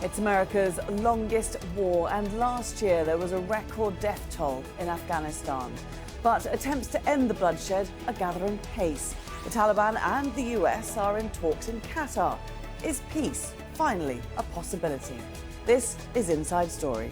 It's America's longest war, and last year there was a record death toll in Afghanistan. But attempts to end the bloodshed are gathering pace. The Taliban and the US are in talks in Qatar. Is peace finally a possibility? This is Inside Story.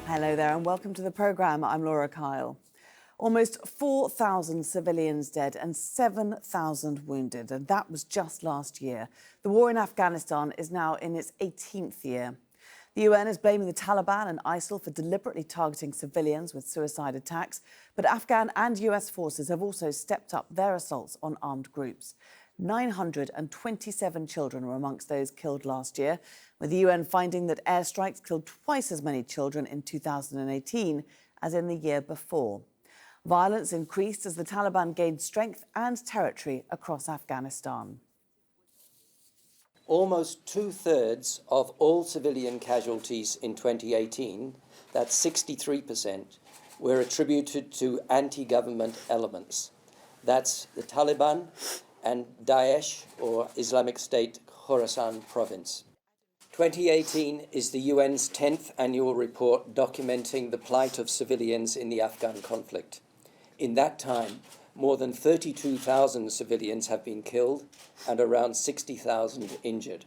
Hello there and welcome to the programme. I'm Laura Kyle. Almost 4,000 civilians dead and 7,000 wounded, and that was just last year. The war in Afghanistan is now in its 18th year. The UN is blaming the Taliban and ISIL for deliberately targeting civilians with suicide attacks, but Afghan and US forces have also stepped up their assaults on armed groups. 927 children were amongst those killed last year, with the UN finding that airstrikes killed twice as many children in 2018 as in the year before. Violence increased as the Taliban gained strength and territory across Afghanistan. Almost two-thirds of all civilian casualties in 2018, that's 63%, were attributed to anti-government elements. That's the Taliban and Daesh, or Islamic State Khorasan province. 2018 is the UN's 10th annual report documenting the plight of civilians in the Afghan conflict. In that time, more than 32,000 civilians have been killed and around 60,000 injured.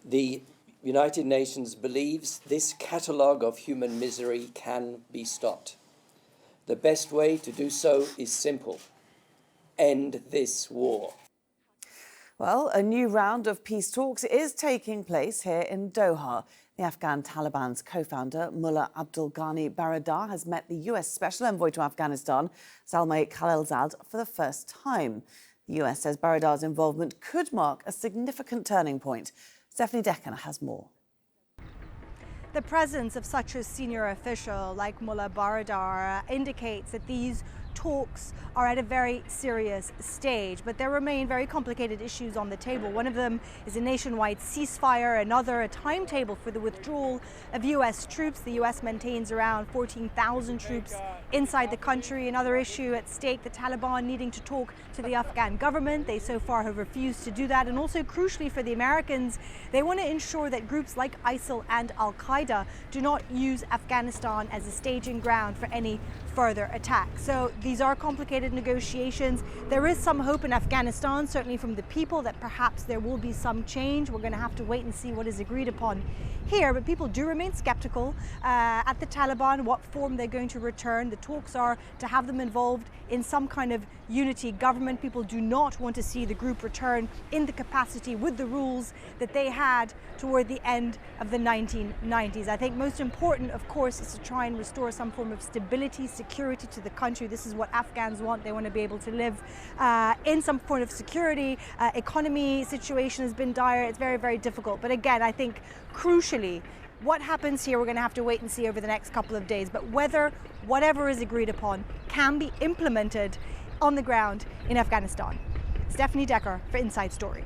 The United Nations believes this catalogue of human misery can be stopped. The best way to do so is simple: end this war. Well, a new round of peace talks is taking place here in Doha. The Afghan Taliban's co-founder, Mullah Abdul Ghani Baradar, has met the US Special Envoy to Afghanistan, Zalmay Khalilzad, for the first time. The US says Baradar's involvement could mark a significant turning point. Stephanie Decker has more. The presence of such a senior official like Mullah Baradar indicates that these talks are at a very serious stage, but there remain very complicated issues on the table. One of them is a nationwide ceasefire, another a timetable for the withdrawal of US troops. The US maintains around 14,000 troops inside the country. Another issue at stake, the Taliban needing to talk to the Afghan government. They so far have refused to do that. And also crucially for the Americans, they want to ensure that groups like ISIL and Al-Qaeda do not use Afghanistan as a staging ground for any further attacks. So these are complicated negotiations. There is some hope in Afghanistan, certainly from the people, that perhaps there will be some change. We're going to have to wait and see what is agreed upon here, but people do remain skeptical at the Taliban, what form they're going to return. The talks are to have them involved in some kind of unity government. People do not want to see the group return in the capacity with the rules that they had toward the end of the 1990s. I think most important, of course, is to try and restore some form of stability, security to the country. This is what Afghans want. They want to be able to live in some form of security. Economy situation has been dire. It's very, very difficult. But again, I think crucially, what happens here, we're going to have to wait and see over the next couple of days. But whether whatever is agreed upon can be implemented on the ground in Afghanistan. Stephanie Decker for Inside Story.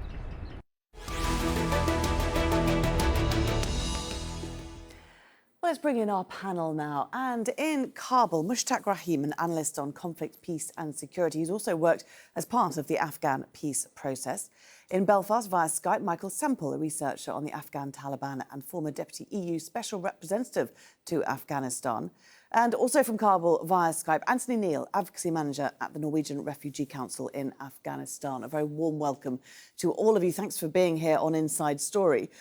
Let's bring in our panel now. And in Kabul, Mushtaq Rahim, an analyst on conflict, peace and security. He's also worked as part of the Afghan Peace Process. In Belfast, via Skype, Michael Semple, a researcher on the Afghan Taliban and former Deputy EU Special Representative to Afghanistan. And also from Kabul, via Skype, Anthony Neal, Advocacy Manager at the Norwegian Refugee Council in Afghanistan. A very warm welcome to all of you. Thanks for being here on Inside Story.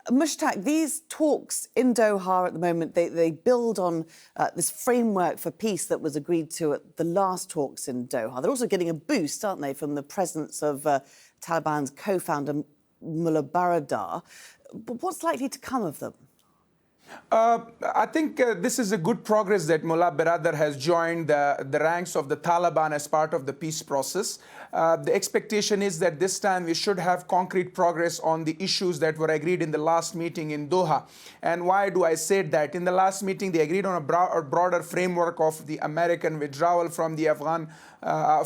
Mushtaq, these talks in Doha at the moment, they build on this framework for peace that was agreed to at the last talks in Doha. They're also getting a boost, aren't they, from the presence of Taliban's co-founder, Mullah Baradar. But what's likely to come of them? I think this is a good progress that Mullah Baradar has joined the ranks of the Taliban as part of the peace process. The expectation is that this time we should have concrete progress on the issues that were agreed in the last meeting in Doha. And why do I say that? In the last meeting, they agreed on a broader framework of the American withdrawal from the Afghan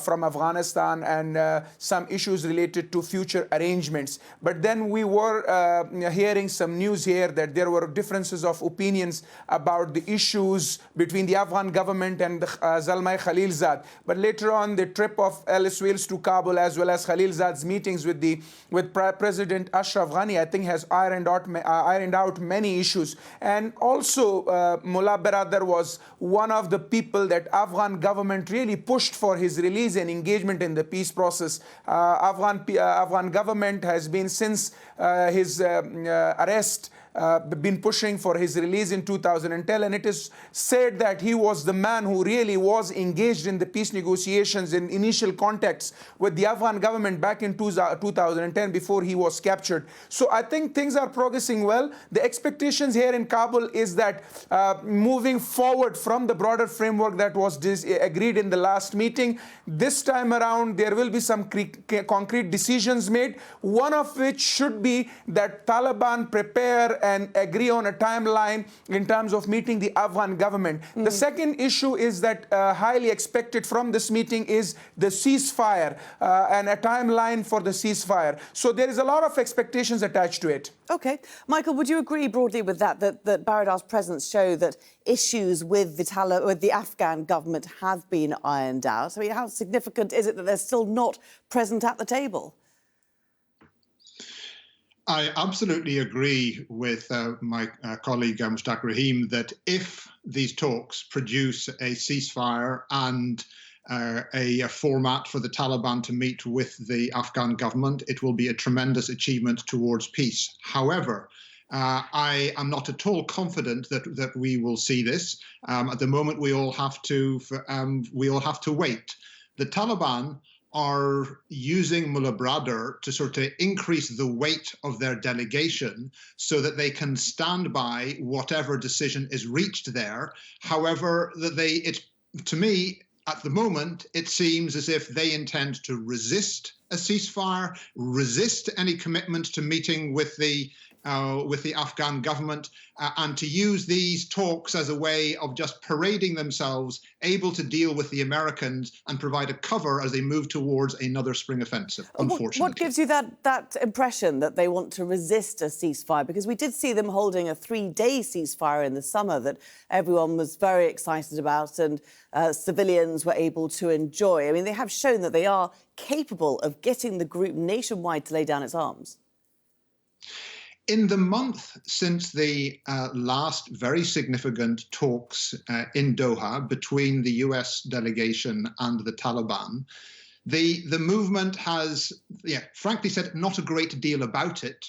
from Afghanistan and some issues related to future arrangements. But then we were hearing some news here that there were differences of opinions about the issues between the Afghan government and Zalmay Khalilzad. But later on, the trip of Alice Wales to Kabul, as well as Khalilzad's meetings with President Ashraf Ghani, I think has ironed out many issues. And also, Mullah Baradar was one of the people that Afghan government really pushed for his release and engagement in the peace process. Afghan government has been, since his arrest, been pushing for his release in 2010, and it is said that he was the man who really was engaged in the peace negotiations in initial contacts with the Afghan government back in 2010 before he was captured. So I think things are progressing well. The expectations here in Kabul is that moving forward from the broader framework that was agreed in the last meeting, this time around there will be some concrete decisions made, one of which should be that Taliban prepare and agree on a timeline in terms of meeting the Afghan government. The second issue is that highly expected from this meeting is the ceasefire and a timeline for the ceasefire. So there is a lot of expectations attached to it. Okay. Michael, would you agree broadly with that Baradar's presence show that issues with the Afghan government have been ironed out? I mean, how significant is it that they're still not present at the table? I absolutely agree with my colleague Mushtaq Rahim that if these talks produce a ceasefire and a format for the Taliban to meet with the Afghan government, it will be a tremendous achievement towards peace. However, I am not at all confident that we will see this. At the moment, we all have to wait. The Taliban are using Mullah Baradar to sort of increase the weight of their delegation so that they can stand by whatever decision is reached there. However, to me, at the moment, it seems as if they intend to resist a ceasefire, resist any commitment to meeting with the Afghan government, and to use these talks as a way of just parading themselves, able to deal with the Americans and provide a cover as they move towards another spring offensive, unfortunately. What gives you that impression that they want to resist a ceasefire? Because we did see them holding a 3-day ceasefire in the summer that everyone was very excited about and civilians were able to enjoy. I mean, they have shown that they are capable of getting the group nationwide to lay down its arms. In the month since the last very significant talks in Doha between the U.S. delegation and the Taliban, the movement has, frankly said, not a great deal about it,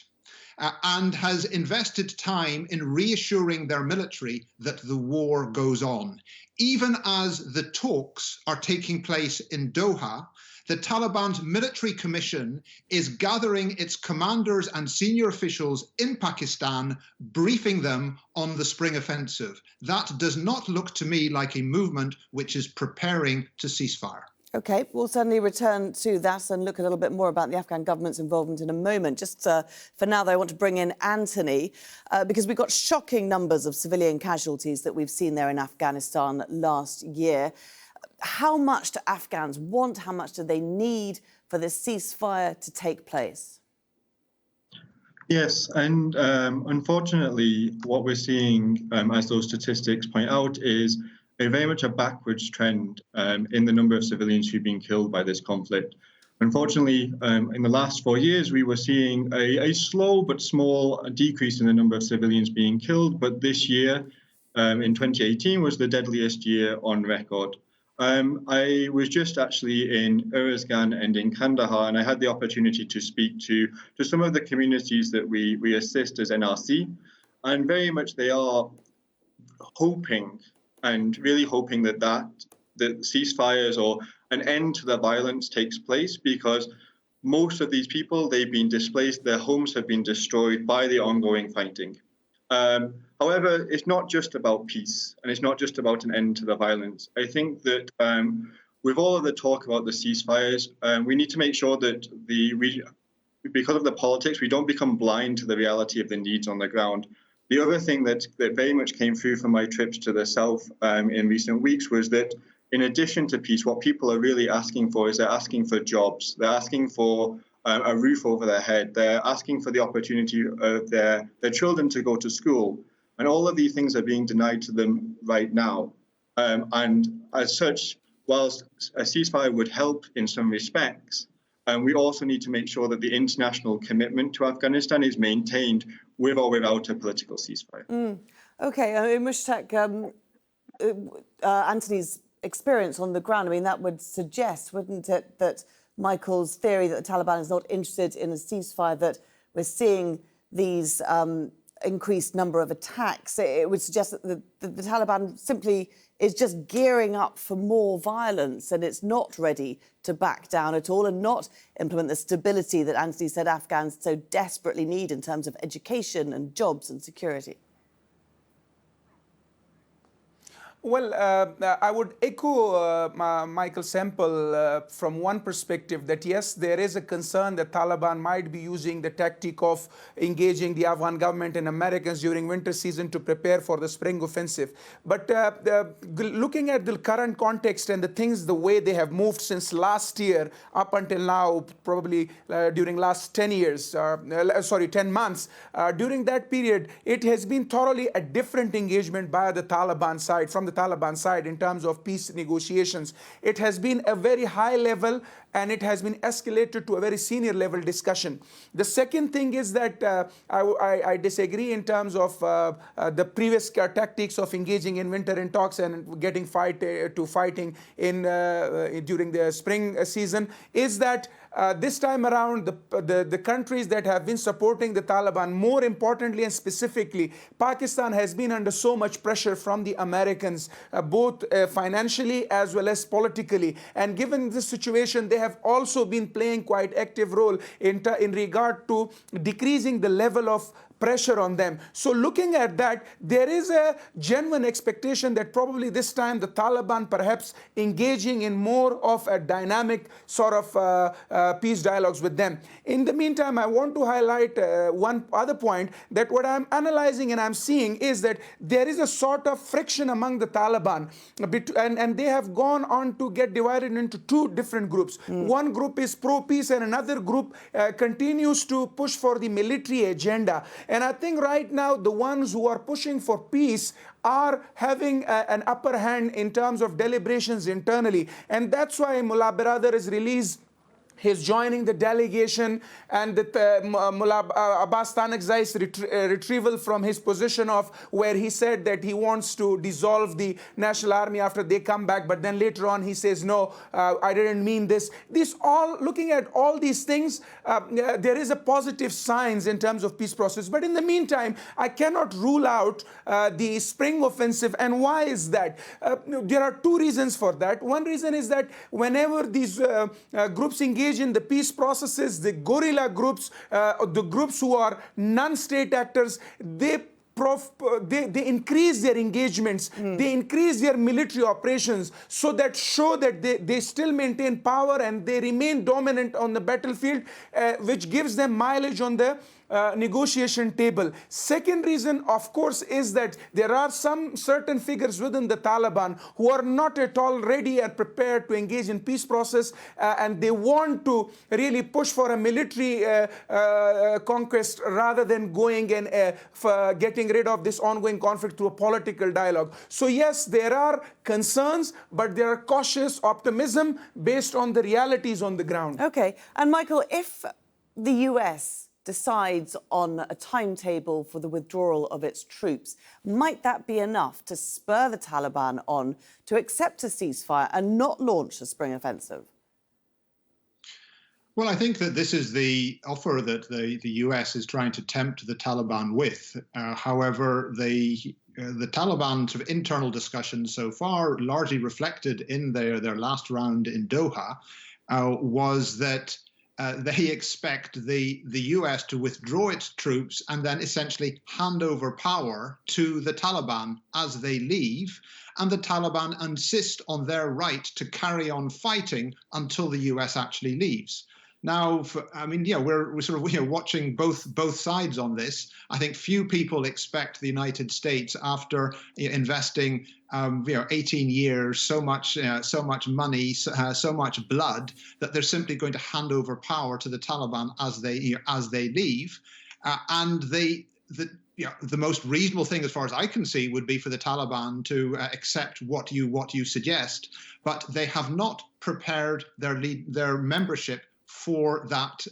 and has invested time in reassuring their military that the war goes on. Even as the talks are taking place in Doha, the Taliban's military commission is gathering its commanders and senior officials in Pakistan, briefing them on the spring offensive. That does not look to me like a movement which is preparing to ceasefire. OK, we'll certainly return to that and look a little bit more about the Afghan government's involvement in a moment. Just for now, though, I want to bring in Anthony, because we've got shocking numbers of civilian casualties that we've seen there in Afghanistan last year. How much do Afghans want? How much do they need for this ceasefire to take place? Yes, and unfortunately, what we're seeing, as those statistics point out, is very much a backwards trend in the number of civilians who've been killed by this conflict. Unfortunately, in the last 4 years, we were seeing a slow but small decrease in the number of civilians being killed. But this year, in 2018, was the deadliest year on record. I was just actually in Uruzgan and in Kandahar, and I had the opportunity to speak to some of the communities that we assist as NRC. And very much they are hoping and really hoping that the ceasefires or an end to the violence takes place, because most of these people, they've been displaced, their homes have been destroyed by the ongoing fighting. However, it's not just about peace, and it's not just about an end to the violence. I think that with all of the talk about the ceasefires, we need to make sure that because of the politics, we don't become blind to the reality of the needs on the ground. The other thing that very much came through from my trips to the south in recent weeks was that in addition to peace, what people are really asking for is they're asking for jobs. They're asking for a roof over their head. They're asking for the opportunity of their children to go to school. And all of these things are being denied to them right now. And as such, whilst a ceasefire would help in some respects, we also need to make sure that the international commitment to Afghanistan is maintained with or without a political ceasefire. OK, Mushtaq, Anthony's experience on the ground, I mean, that would suggest, wouldn't it, that Michael's theory that the Taliban is not interested in a ceasefire, that we're seeing these increased number of attacks, it would suggest that the Taliban simply is just gearing up for more violence and it's not ready to back down at all and not implement the stability that Anthony said Afghans so desperately need in terms of education and jobs and security. Well, I would echo Michael Semple from one perspective that, yes, there is a concern that Taliban might be using the tactic of engaging the Afghan government and Americans during winter season to prepare for the spring offensive. But looking at the current context and the things, the way they have moved since last year up until now, probably during last 10 years, 10 months, during that period, it has been thoroughly a different engagement by the Taliban side, from the Taliban side in terms of peace negotiations. It has been a very high level and it has been escalated to a very senior level discussion. The second thing is that I disagree in terms of the previous tactics of engaging in winter in talks and getting fighting in during the spring season, is that this time around, the countries that have been supporting the Taliban, more importantly and specifically, Pakistan has been under so much pressure from the Americans, both financially as well as politically. And given this situation, they have also been playing quite active role in regard to decreasing the level of pressure on them. So looking at that, there is a genuine expectation that probably this time the Taliban perhaps engaging in more of a dynamic sort of peace dialogues with them. In the meantime, I want to highlight one other point, that what I'm analyzing and I'm seeing is that there is a sort of friction among the Taliban, and they have gone on to get divided into two different groups. One group is pro-peace and another group continues to push for the military agenda. And I think right now the ones who are pushing for peace are having an upper hand in terms of deliberations internally. And that's why Mullah Baradar is released. He's joining the delegation, and Mullah Abbas Tanakzai's retrieval from his position of where he said that he wants to dissolve the National Army after they come back, but then later on he says, no, I didn't mean this. Looking at all these things, there is a positive signs in terms of peace process. But in the meantime, I cannot rule out the spring offensive. And why is that? There are two reasons for that. One reason is that whenever these groups engage in the peace processes, the guerrilla groups, the groups who are non-state actors, they increase their engagements, they increase their military operations, so that show that they still maintain power and they remain dominant on the battlefield, which gives them mileage on the negotiation table. Second reason, of course, is that there are some certain figures within the Taliban who are not at all ready and prepared to engage in peace process, and they want to really push for a military conquest rather than going and getting rid of this ongoing conflict through a political dialogue. So yes, there are concerns, but there are cautious optimism based on the realities on the ground. Okay. And Michael, if the US decides on a timetable for the withdrawal of its troops, might that be enough to spur the Taliban on to accept a ceasefire and not launch a spring offensive? Well, I think that this is the offer that the US is trying to tempt the Taliban with. However, the Taliban's sort of internal discussions so far, largely reflected in their last round in Doha, was that they expect the US to withdraw its troops and then essentially hand over power to the Taliban as they leave, and the Taliban insist on their right to carry on fighting until the US actually leaves. Now, I mean, yeah, we're sort of watching both sides on this. I think few people expect the United States, after investing 18 years, so much money, so much blood, that they're simply going to hand over power to the Taliban as they leave, and the most reasonable thing, as far as I can see, would be for the Taliban to accept what you suggest, but they have not prepared their membership for that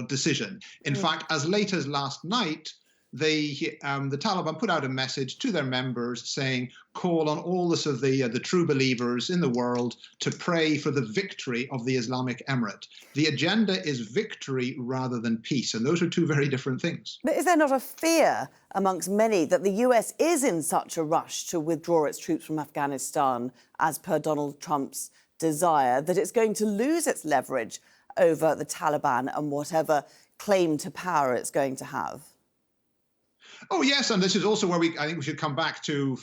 decision. In fact, as late as last night, the Taliban put out a message to their members saying, call on all the true believers in the world to pray for the victory of the Islamic Emirate. The agenda is victory rather than peace, and those are two very different things. But is there not a fear amongst many that the US is in such a rush to withdraw its troops from Afghanistan, as per Donald Trump's desire, that it's going to lose its leverage over the Taliban and whatever claim to power it's going to have? Oh yes, and this is also where I think we should come back to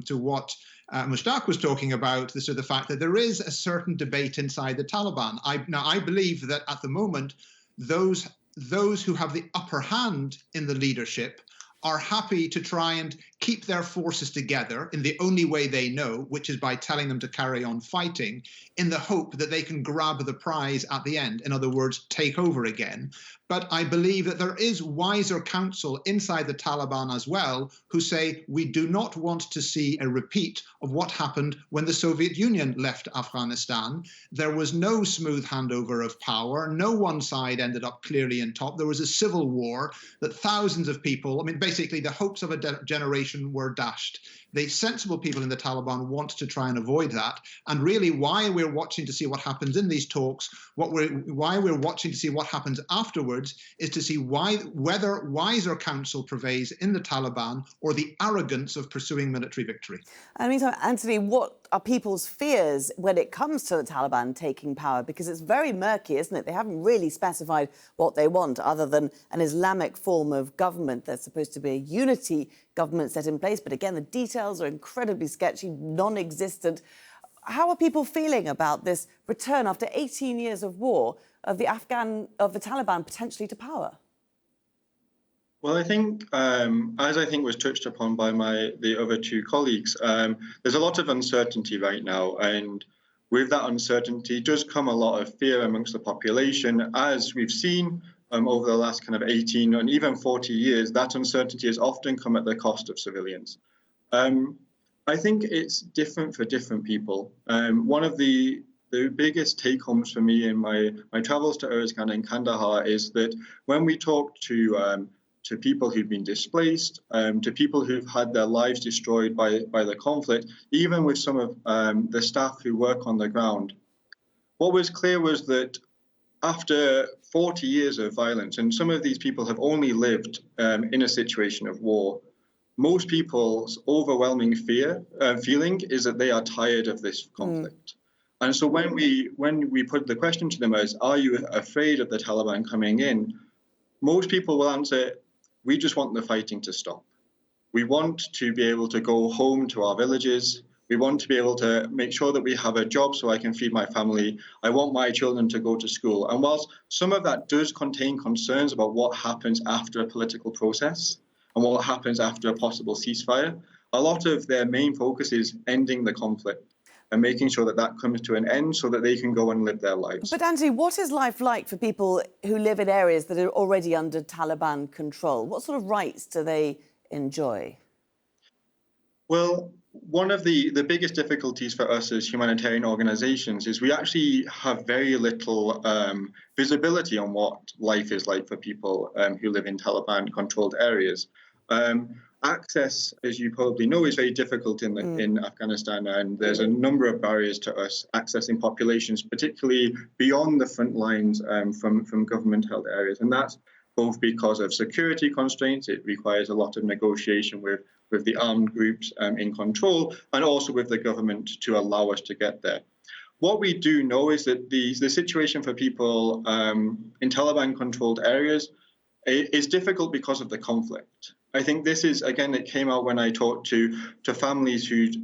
what Mushtaq was talking about, the fact that there is a certain debate inside the Taliban. I believe that at the moment, those who have the upper hand in the leadership are happy to try and keep their forces together in the only way they know, which is by telling them to carry on fighting, in the hope that they can grab the prize at the end. In other words, take over again. But I believe that there is wiser counsel inside the Taliban as well, who say we do not want to see a repeat of what happened when the Soviet Union left Afghanistan. There was no smooth handover of power. No one side ended up clearly in top. There was a civil war that thousands of people, I mean, basically the hopes of a generation were dashed. The sensible people in the Taliban want to try and avoid that. And really why we're watching to see what happens in these talks, why we're watching to see what happens afterwards, is to see whether wiser counsel prevails in the Taliban or the arrogance of pursuing military victory. I mean, so Anthony, what are people's fears when it comes to the Taliban taking power? Because it's very murky, isn't it? They haven't really specified what they want, other than an Islamic form of government. There's supposed to be a unity government set in place, but again, the details are incredibly sketchy, non-existent. How are people feeling about this return after 18 years of war of the Taliban potentially to power? Well, I think, as I think was touched upon by the other two colleagues, there's a lot of uncertainty right now, and with that uncertainty does come a lot of fear amongst the population. As we've seen over the last kind of 18 and even 40 years, that uncertainty has often come at the cost of civilians. I think it's different for different people. One of the biggest take-homes for me in my travels to Uruzgan and Kandahar is that when we talk to people who've been displaced, to people who've had their lives destroyed by the conflict, even with some of the staff who work on the ground, what was clear was that after 40 years of violence, and some of these people have only lived in a situation of war, most people's overwhelming feeling is that they are tired of this conflict. And so when we put the question to them as, are you afraid of the Taliban coming in? Most people will answer, we just want the fighting to stop. We want to be able to go home to our villages. We want to be able to make sure that we have a job so I can feed my family. I want my children to go to school. And whilst some of that does contain concerns about what happens after a political process and what happens after a possible ceasefire, a lot of their main focus is ending the conflict and making sure that that comes to an end so that they can go and live their lives. But Anthony, what is life like for people who live in areas that are already under Taliban control? What sort of rights do they enjoy? Well, one of the biggest difficulties for us as humanitarian organizations is we actually have very little visibility on what life is like for people who live in Taliban-controlled areas. Access, as you probably know, is very difficult in Afghanistan, and there's a number of barriers to us accessing populations, particularly beyond the front lines from government-held areas. And that's both because of security constraints. It requires a lot of negotiation with the armed groups in control, and also with the government to allow us to get there. What we do know is that the situation for people in Taliban-controlled areas is difficult because of the conflict. I think this is, again, it came out when I talked to families who'd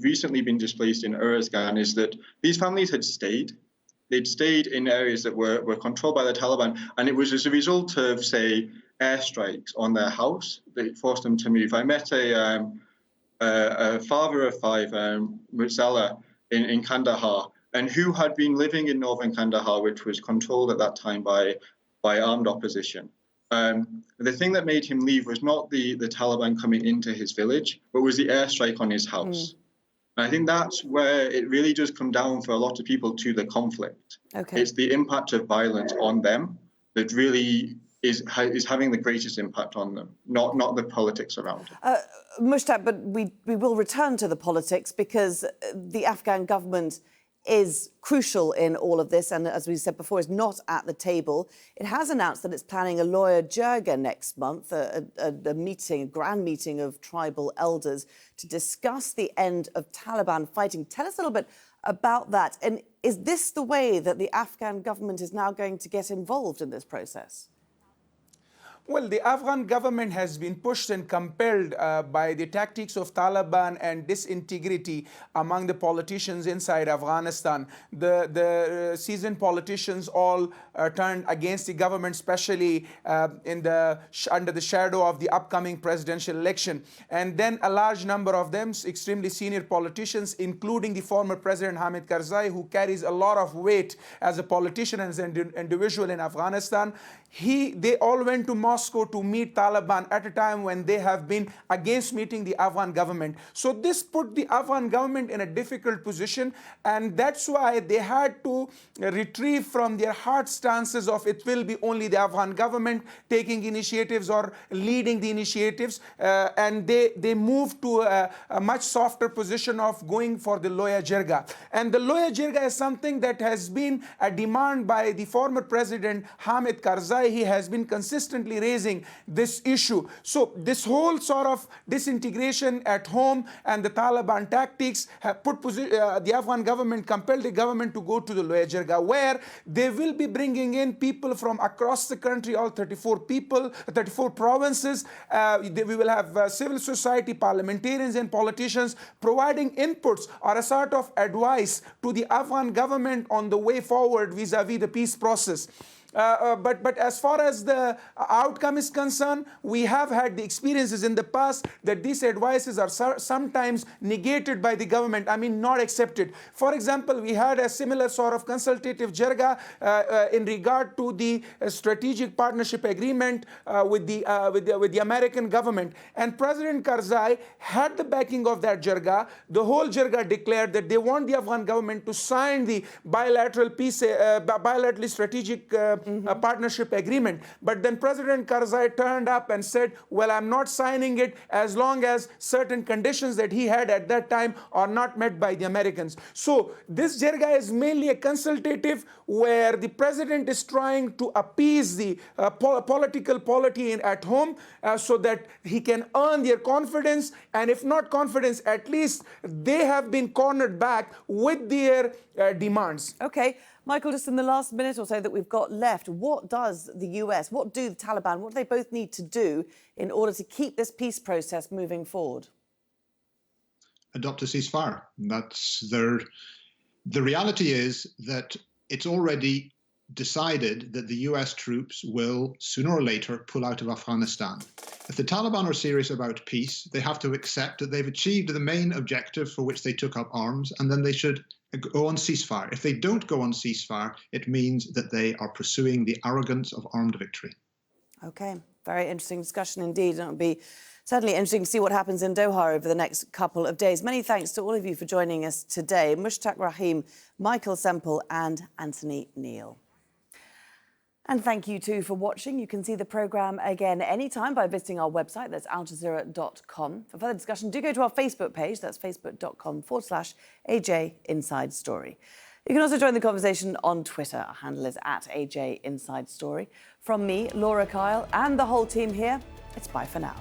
recently been displaced in Uruzgan, is that these families had stayed. They'd stayed in areas that were controlled by the Taliban, and it was as a result of, say, airstrikes on their house that forced them to move. I met a father of 5, Mutsala, in Kandahar, and who had been living in northern Kandahar, which was controlled at that time by armed opposition. The thing that made him leave was not the Taliban coming into his village, but was the airstrike on his house. And I think that's where it really does come down for a lot of people to the conflict. Okay. It's the impact of violence on them that really is having the greatest impact on them, not the politics around it. Mushtaq, but we will return to the politics because the Afghan government is crucial in all of this and, as we said before, is not at the table. It has announced that it's planning a lawyer jirga next month, a grand meeting of tribal elders to discuss the end of Taliban fighting. Tell us a little bit about that. And is this the way that the Afghan government is now going to get involved in this process? Well, the Afghan government has been pushed and compelled by the tactics of Taliban and disintegrity among the politicians inside Afghanistan. The seasoned politicians all turned against the government, especially under the shadow of the upcoming presidential election. And then a large number of them, extremely senior politicians, including the former President Hamid Karzai, who carries a lot of weight as a politician and as an individual in Afghanistan, they all went to Moscow to meet Taliban at a time when they have been against meeting the Afghan government. So this put the Afghan government in a difficult position, and that's why they had to retrieve from their hard stances of it will be only the Afghan government taking initiatives or leading the initiatives, and they moved to a much softer position of going for the Loya Jirga. And the Loya Jirga is something that has been a demand by the former President Hamid Karzai. He has been consistently raising this issue. So this whole sort of disintegration at home and the Taliban tactics have put the Afghan government, compelled the government to go to the Loya Jirga, where they will be bringing in people from across the country, all 34 provinces. We will have civil society, parliamentarians and politicians providing inputs or a sort of advice to the Afghan government on the way forward vis-a-vis the peace process. But as far as the outcome is concerned, we have had the experiences in the past that these advices are sometimes negated by the government, not accepted. For example, we had a similar sort of consultative jirga in regard to the strategic partnership agreement with the American government. And President Karzai had the backing of that jirga. The whole jirga declared that they want the Afghan government to sign the bilateral strategic partnership agreement. But then President Karzai turned up and said, well, I'm not signing it as long as certain conditions that he had at that time are not met by the Americans. So this jirga is mainly a consultative where the president is trying to appease the political polity at home so that he can earn their confidence. And if not confidence, at least they have been cornered back with their demands. Okay. Michael, just in the last minute or so that we've got left, what does the US, what do the Taliban, what do they both need to do in order to keep this peace process moving forward? Adopt a ceasefire. The reality is that it's already decided that the US troops will sooner or later pull out of Afghanistan. If the Taliban are serious about peace, they have to accept that they've achieved the main objective for which they took up arms, and then they should go on ceasefire. If they don't go on ceasefire, it means that they are pursuing the arrogance of armed victory. Okay, very interesting discussion indeed. And it'll be certainly interesting to see what happens in Doha over the next couple of days. Many thanks to all of you for joining us today. Mushtaq Rahim, Michael Semple and Anthony Neal. And thank you too for watching. You can see the programme again anytime by visiting our website, that's aljazeera.com. For further discussion, do go to our Facebook page, that's facebook.com/AJ Inside Story. You can also join the conversation on Twitter. Our handle is @AJ Inside Story. From me, Laura Kyle, and the whole team here, it's bye for now.